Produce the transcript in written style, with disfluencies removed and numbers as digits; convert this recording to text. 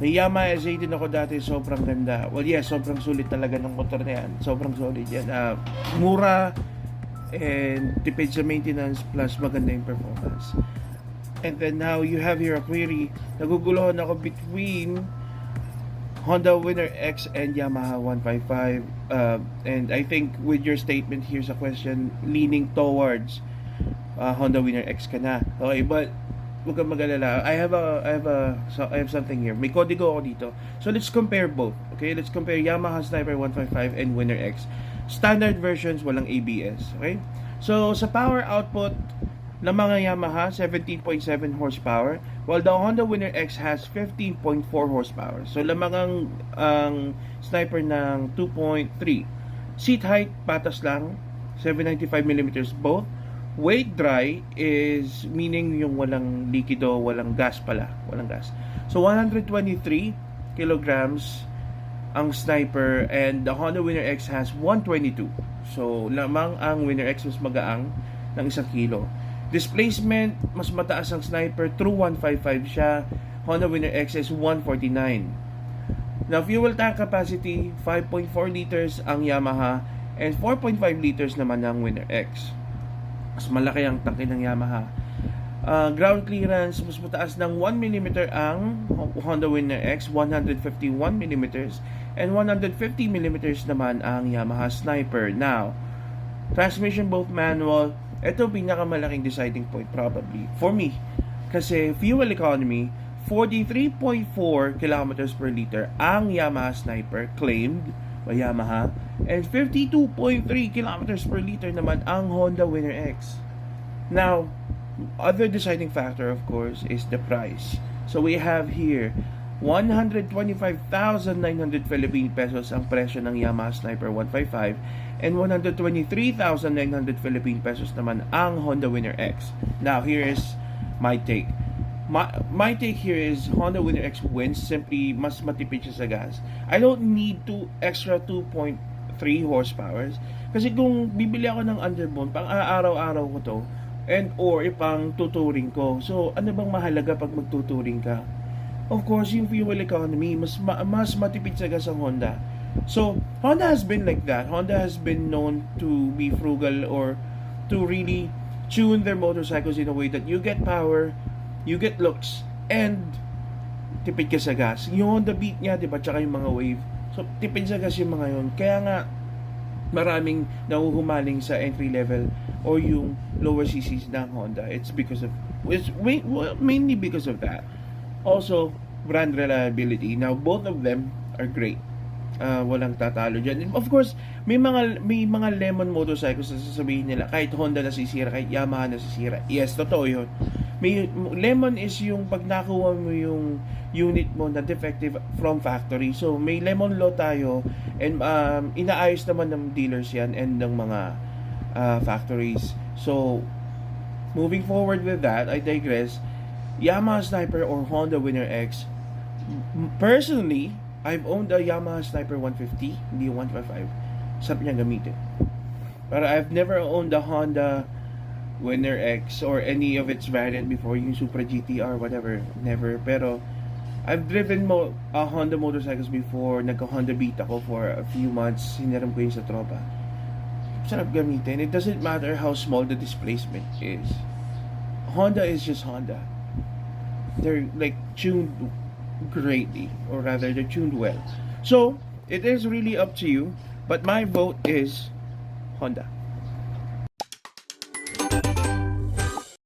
May Yamaha SA din ako dati, sobrang ganda. Well, yes, sobrang sulit talaga ng motor na yan. Sobrang solid yan. Mura and tipid sa maintenance plus maganda yung performance. And then now you have here a query. Naguguluhan ako between Honda Winner X and Yamaha 155. And I think with your statement, here's a question leaning towards Honda Winner X ka na. Okay, but huwag kang mag-alala. I have something here. May kodigo ako dito. So let's compare both. Okay, let's compare Yamaha Sniper 155 and Winner X. Standard versions, walang ABS. Okay? So sa power output ng mga Yamaha, 17.7 horsepower, while the Honda Winner X has 15.4 horsepower. So lamang ang Sniper ng 2.3. Seat height, patas lang, 795mm both. Weight dry is meaning yung walang likido, walang gas pala, walang gas. So 123 kilograms ang Sniper, and the Honda Winner X has 122. So lamang ang Winner X mas magaang ng 1 kilo. Displacement, mas mataas ang Sniper, true 155 siya. Honda Winner X is 149. Now fuel tank capacity, 5.4 liters ang Yamaha and 4.5 liters naman ang Winner X. Mas malaki ang tangke ng Yamaha. Ground clearance, mas mataas ng 1mm ang Honda Winner X, 151mm, and 150mm naman ang Yamaha Sniper. Now, transmission both manual. Ito pinakamalaking deciding point probably for me. Kasi fuel economy, 43.4 kilometers per liter ang Yamaha Sniper claimed by Yamaha, and 52.3 kilometers per liter naman ang Honda Winner X. Now, other deciding factor of course is the price. So we have here 125,900 Philippine pesos ang presyo ng Yamaha Sniper 155, and 123,900 Philippine pesos naman ang Honda Winner X. Now here is my take. My take here is Honda Winner X wins, simply mas matipid siya sa gas. I don't need extra 2.3 horsepower kasi kung bibili ako ng underbone pang araw-araw ko to and or ipang tuturing ko, so ano bang mahalaga pag magtuturing ka? Of course yung fuel economy, mas matipid sa gas ang Honda. So Honda has been like that. Honda has been known to be frugal, or to really tune their motorcycles in a way that you get power, you get looks, and tipid ka sa gas. Yung Honda Beat niya, diba, tsaka yung mga Wave. So, tipid sa gas yung mga yun. Kaya nga, maraming nahuhumaling sa entry level or yung lower CCs ng Honda. It's mainly because of that. Also, brand reliability. Now, both of them are great. Walang tatalo dyan. And of course, may mga lemon motorcycles na sasabihin nila, kahit Honda nasisira, kahit Yamaha nasisira. Yes, totoo yun. May lemon is yung pag nakuha mo yung unit mo na defective from factory. So may lemon law tayo, and inaayos naman ng dealers yan and ng mga factories. So moving forward with that, I digress. Yamaha Sniper or Honda Winner X, personally, I've owned a Yamaha Sniper 150, hindi 155. Sarap niya gamitin. Pero I've never owned a Honda Winner X or any of its variant before, yung Supra GTR, whatever. Never. Pero I've driven Honda motorcycles before. Nagka-Honda Beat ako for a few months. Hiniram ko yun sa tropa. Sarap gamitin. It doesn't matter how small the displacement is. Honda is just Honda. They're like tuned greatly, or rather they're tuned well. So it is really up to you, but my vote is Honda.